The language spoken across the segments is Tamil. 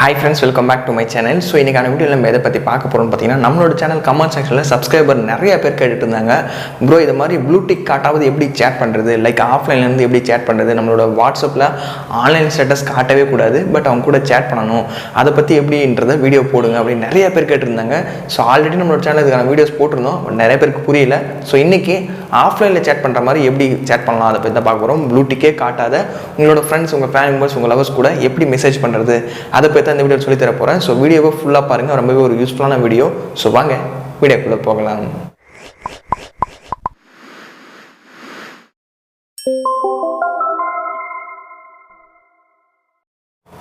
Hi friends, welcome back to my channel. So இன்னைக்கான வீடியோல நம்ம எதை பத்தி பார்க்க போறோம்னு பாத்தீங்கன்னா நம்மளோட சேனல் கமெண்ட் செக்ஷன்ல சப்ஸ்கிரைபர் நிறைய பேர் கேட்டுட்டு இருந்தாங்க. bro இது மாதிரி ப்ளூ டிக் காட்டாவது எப்படி சேட் பண்றது? லைக் ஆஃப்லைன்ல இருந்து எப்படி சேட் பண்றது? நம்மளோட வாட்ஸ்அப்ல ஆன்லைன் ஸ்டேட்டஸ் காட்டவே கூடாது. பட் அவங்க கூட சேட் பண்ணனும். அத பத்தி எப்படின்றத வீடியோ போடுங்க அப்படி நிறைய பேர் கேட்டிருந்தாங்க. சோ ஆல்ரெடி நம்மளோட சேனல்ல இதுக்கான வீடியோஸ் போட்டுறோம். நிறைய பேருக்கு புரியல. சோ இன்னைக்கு ஆஃப்லைன்ல சேட் பண்ற மாதிரி எப்படி சேட் பண்ணலாம் அத பத்தி தான் பார்க்க போறோம். ப்ளூ டிக்கே காட்டாத உங்களோட ஃப்ரெண்ட்ஸ், உங்க ஃபேமிலி மெம்பர்ஸ், உங்க லவர்ஸ் கூட எப்படி மெசேஜ் பண்றது? அத பத்தி இந்த வீடியோ சொல்லி தர போறேன். சோ வீடியோவை ஃபுல்லா பாருங்க. ரொம்பவே ஒரு யூஸ்ஃபுல்லான வீடியோ. சோ வாங்க வீடியோக்குள்ள போகலாம்.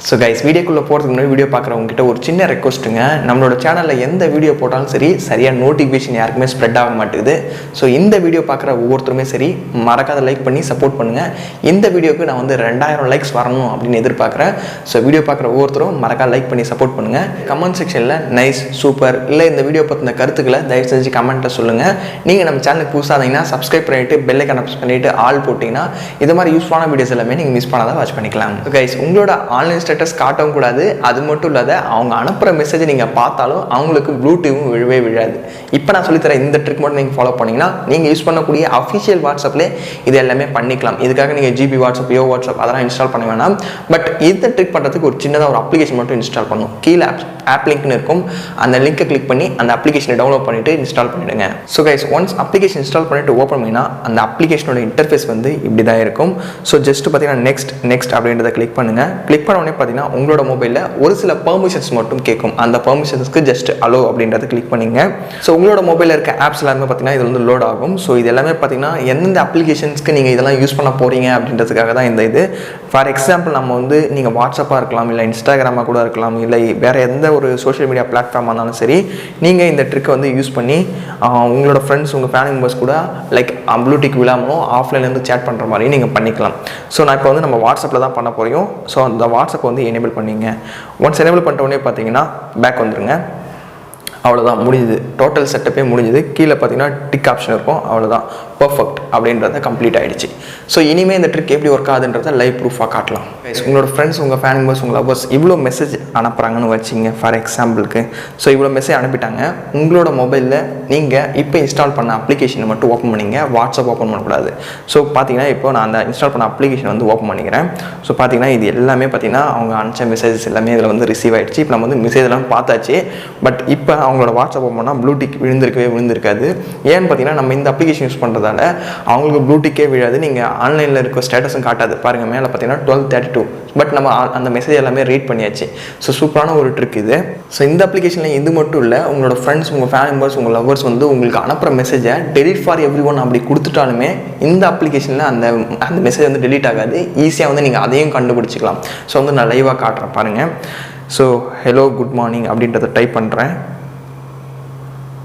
ஸோ கைஸ் வீடியோக்குள்ளே போகிறதுக்கு முன்னாடி வீடியோ பார்க்குறவங்ககிட்ட ஒரு சின்ன ரெக்வஸ்ட்டுங்க. நம்மளோட சேனலில் எந்த வீடியோ போட்டாலும் சரி சரியாக நோட்டிஃபிகேஷன் யாருக்குமே ஸ்ப்ரெட் ஆக மாட்டேங்குது. ஸோ இந்த வீடியோ பார்க்குற ஒவ்வொருத்தருமே சரி மறக்காத லைக் பண்ணி சப்போர்ட் பண்ணுங்கள். இந்த வீடியோக்கு நான் வந்து 2000 லைக்ஸ் வரணும் அப்படின்னு எதிர்பார்க்குறேன். ஸோ வீடியோ பார்க்குற ஒவ்வொருத்தரும் மறக்காத லைக் பண்ணி சப்போர்ட் பண்ணுங்கள். கமெண்ட் செக்ஷனில் நைஸ், சூப்பர் இல்லை இந்த வீடியோ பற்றின கருத்துக்களை தயவு செஞ்சு கமெண்ட்டில் சொல்லுங்கள். நீங்கள் நம்ம சேனலுக்கு புதுசாக இருந்தீங்கன்னா சப்ஸ்கிரைப் பண்ணிவிட்டு பெல் ஐக்கானை ப்ரெஸ் பண்ணிவிட்டு ஆல் போட்டிங்கன்னா இது மாதிரி யூஸ்ஃபுல்லான வீடியோஸ் எல்லாமே நீங்கள் மிஸ் பண்ணாத வாட்ச் பண்ணிக்கலாம். ஸோ கைஸ் உங்களோட ஆன்லைன் ஸ்டேட்டஸ் காட்டவும் கூடாது. அது மட்டும் இல்லாத அவங்க அனுப்புகிற மெசேஜை நீங்கள் பார்த்தாலும் அவங்களுக்கு ப்ளூடூத்தும் விழவே விழாது. இப்போ நான் சொல்லித்தரேன் இந்த ட்ரிக் மட்டும் நீங்கள் ஃபாலோ பண்ணிங்கன்னா நீங்கள் யூஸ் பண்ணக்கூடிய அஃபிஷியல் வாட்ஸ்அப்லேயே இது எல்லாமே பண்ணிக்கலாம். இதுக்காக நீங்கள் ஜிபி வாட்ஸ்அப், யோ வாட்ஸ்அப் அதெல்லாம் இன்ஸ்டால் பண்ண வேணாம். பட் இந்த ட்ரிக் பண்ணுறதுக்கு ஒரு சின்னதாக ஒரு அப்ளிகேஷன் மட்டும் இன்ஸ்டால் பண்ணணும். கீழே ஆப் லிங்க்னு இருக்கும். அந்த லிங்கை கிளிக் பண்ணி அந்த அப்ளிகேஷனை டவுன்லோட் பண்ணிவிட்டு இன்ஸ்டால் பண்ணிவிடுங்க. So guys once application install பண்ணிவிட்டு ஓப்பன் பண்ணினா அந்த அப்ளிகேஷனோட இன்டர்ஃபேஸ் வந்து இப்படி தான் இருக்கும். ஸோ ஜஸ்ட் பார்த்தீங்கன்னா நெக்ஸ்ட் அப்படின்றத கிளிக் பண்ணுங்கள். கிளிக் பண்ண உடனே பார்த்தீங்கன்னா உங்களோட மொபைலில் ஒரு சில பெர்மிஷன்ஸ் மட்டும் கேட்கும். அந்த பெர்மிஷன்ஸ்க்கு ஜஸ்ட் அலோ அப்படின்றத கிளிக் பண்ணிங்க. ஸோ உங்களோட மொபைலில் இருக்க ஆப்ஸ் எல்லாமே பார்த்தீங்கன்னா இது வந்து லோட் ஆகும். ஸோ இது எல்லாமே பார்த்தீங்கன்னா எந்தெந்த அப்ளிகேஷன்ஸ்க்கு நீங்கள் இதெல்லாம் யூஸ் பண்ண போகிறீங்க அப்படின்றதுக்காக தான் இந்த இது. ஃபார் எக்ஸாம்பிள் நம்ம வந்து நீங்கள் வாட்ஸ்அப்பாக இருக்கலாம், இல்லை இன்ஸ்டாகிராமாக கூட இருக்கலாம், இல்லை வேறு எந்த ஒரு சோஷியல் மீடியா பிளாட்ஃபார்மாக இருந்தாலும் சரி நீங்கள் இந்த ட்ரிக்கை வந்து யூஸ் பண்ணி உங்களோட ஃப்ரெண்ட்ஸ், உங்கள் ஃபேமிலி மெம்பர்ஸ் கூட லைக் ப்ளூடிக் விழாமலும் ஆஃப்லைன்லேருந்து சேட் பண்ணுற மாதிரி நீங்கள் பண்ணிக்கலாம். ஸோ நான் இப்போ வந்து நம்ம வாட்ஸ்அப்பில் தான் பண்ண போகிறோம். ஸோ அந்த வாட்ஸ்அப்பை வந்து எனேபிள் பண்ணிங்க. ஒன்ஸ் எனேபிள் பண்ணிட்ட உடனே பார்த்தீங்கன்னா பேக் வந்துடுங்க. அவ்வளோதான், முடிஞ்சுது. டோட்டல் செட்டப்பே முடிஞ்சுது. கீழே பார்த்தீங்கன்னா டிக் ஆப்ஷன் இருக்கும். அவ்வளோதான், பர்ஃபெக்ட் அப்படின்றத கம்ப்ளீட் ஆகிடுச்சு. ஸோ இனிமேல் இந்த ட்ரிக் எப்படி ஒர்க் ஆகுதுன்றதை லைவ் ப்ரூஃபாக காட்டலாம். உங்களோட ஃப்ரெண்ட்ஸ், உங்கள் ஃபேமிலி மெம்பர்ஸ், உங்கள் லவர்ஸ் இவ்வளோ மெசேஜ் அனுப்புகிறாங்கன்னு வச்சிங்க ஃபார் எக்ஸாம்பிளுக்கு. ஸோ இவ்வளோ மெசேஜ் அனுப்பிட்டாங்க. உங்களோட மொபைலில் நீங்கள் இப்போ இன்ஸ்டால் பண்ண அப்ளிகேஷனை மட்டும் ஓப்பன் பண்ணிங்க. வாட்ஸ்அப் ஓப்பன் பண்ணக்கூடாது. ஸோ பார்த்தீங்கன்னா இப்போ நான் அந்த இன்ஸ்டால் பண்ண அப்ளிகேஷன் வந்து ஓப்பன் பண்ணிக்கிறேன். ஸோ பார்த்தீங்கன்னா இது எல்லாமே பார்த்தீங்கன்னா அவங்க அனுப்பிச்ச மெசேஜஸ் எல்லாமே இதில் வந்து ரிசீவ் ஆகிடுச்சு. இப்போ நம்ம வந்து மெசேஜ் எல்லாம் பார்த்தாச்சு. பட் இப்போ அவங்களோட வாட்ஸ்அப் ஓப்பன் பண்ணால் ப்ளூடிக் விழுந்திருக்காது. ஏன்னு பார்த்தீங்கன்னா நம்ம இந்த அப்ளிகேஷன் யூஸ் பண்ணுறதால அவங்களுக்கு ப்ளூடிக்கே விழாது. நீங்கள் ஆன்லைனில் இருக்க ஸ்டேட்டஸும் காட்டாது. பாருங்கள் மேலே பார்த்தீங்கன்னா 12:32. பட் நம்ம அந்த மெசேஜ் எல்லாமே ரீட் பண்ணியாச்சு. ஸோ சூப்பரான ஒரு ட்ரிக் இது. ஸோ இந்த அப்ளிகேஷனில் இது மட்டும் இல்லை, உங்களோட ஃப்ரெண்ட்ஸ், உங்கள் ஃபேமிலி மெம்பர்ஸ், உங்கள் லவர்ஸ் வந்து உங்களுக்கு அனுப்புகிற மெசேஜை டெலிட் ஃபார் எவ்ரி ஒன் அப்படி கொடுத்துட்டாலுமே இந்த அப்ளிகேஷனில் அந்த மெசேஜ் வந்து டெலிட் ஆகாது. ஈஸியாக வந்து நீங்கள் அதையும் கண்டுபிடிச்சிக்கலாம். ஸோ வந்து நான் லைவாக காட்டுறேன் பாருங்கள். ஸோ ஹலோ குட் மார்னிங் அப்படின்றத டைப் பண்ணுறேன்.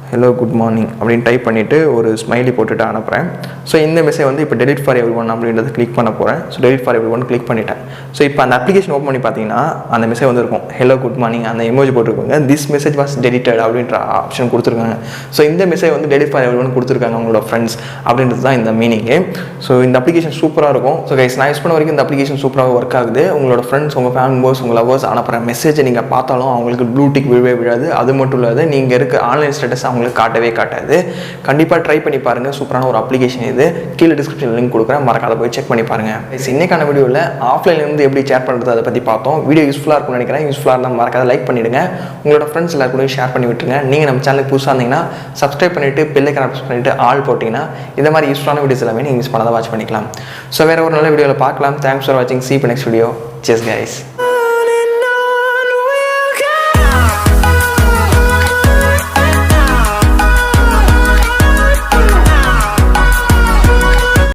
ஹலோ குட் மார்னிங் அப்படின்னு டைப் பண்ணிவிட்டு ஒரு ஸ்மைலி போட்டுட்டு அனுப்புகிறேன். ஸோ இந்த மெசேஜ் வந்து இப்போ டெலிட் ஃபார் எவ்ரி ஒன் அப்படின்றத கிளிக் பண்ண போகிறேன். So delete for every one click பண்ணிட்டேன். ஸோ இப்போ அந்த அப்ளிகேஷன் ஓப்பன் பண்ணி பார்த்தீங்கன்னா அந்த மெசேஜ் வந்து இருக்கும். ஹலோ குட் மார்னிங் அந்த எமோஜி போட்டுருக்காங்க. திஸ் மெசேஜ் வாஸ் டெலிட்டட் அப்படின்ற ஆப்ஷன் கொடுத்துருக்காங்க. ஸோ இந்த மெசேஜ் வந்து டெலிட் ஃபார் எவ்ரி ஒன் கொடுத்துருக்காங்க உங்களோட ஃப்ரெண்ட்ஸ் அப்படின்றது தான் இந்த மீனிங்கு. ஸோ இந்த அப்ளிகேஷன் சூப்பராக இருக்கும். ஸோ கைஸ் நான் யூஸ் பண்ண வரைக்கும் இந்த அப்ளிகேஷன் சூப்பராக ஒர்க் ஆகுது. உங்களோட ஃப்ரெண்ட்ஸ், உங்கள் ஃபேமிலி மெம்பர்ஸ், உங்கள் லவர்ஸ் அனுப்புகிற மெசேஜை நீங்கள் பார்த்தாலும் அவங்களுக்கு ப்ளூடிக் விழவே விழாது. அது மட்டும் இல்லாது நீங்கள் இருக்க ஆன்லைன் ஸ்டேட்டஸ் அவங்களுக்கு காட்டவே காட்டாது. கண்டிப்பாக ட்ரை பண்ணி பாருங்க. சூப்பரான ஒரு அப்ளிகேஷன் இது. கீழே டிஸ்கிரிப்ஷன் லிங்க் கொடுக்குறேன், மறக்காத போய் செக் பண்ணி பாருங்க. இன்னைக்கான வீடியோவில் ஆஃப்லைன்லேருந்து எப்படி சேட் பண்ணுறது அதை பற்றி பார்த்தோம். வீடியோ யூஸ்ஃபுல்லாக இருக்கும்னு நினைக்கிறேன். யூஸ்ஃபுல்லாக இருந்தால் மறக்காத லைக் பண்ணிவிடுங்க. உங்களோட ஃப்ரெண்ட்ஸ் எல்லாருக்கும் ஷேர் பண்ணி விட்டுருங்க. நீங்கள் நம்ம சேனலுக்கு புதுசாக இருந்தீங்கன்னா சப்ஸ்கிரைப் பண்ணிவிட்டு பெல் ஐக்கானை ப்ரெஸ் பண்ணிவிட்டு ஆல் போட்டிங்கன்னா இந்த மாதிரி யூஸ்ஃபுல்லான வீடியோஸ் எல்லாமே நீங்கள் மிஸ் பண்ணாத வாட்ச் பண்ணிக்கலாம். ஸோ வேறு ஒரு நல்ல வீடியோவில் பார்க்கலாம். தேங்க்ஸ் ஃபார் வாட்சிங். See you next video. Cheers guys.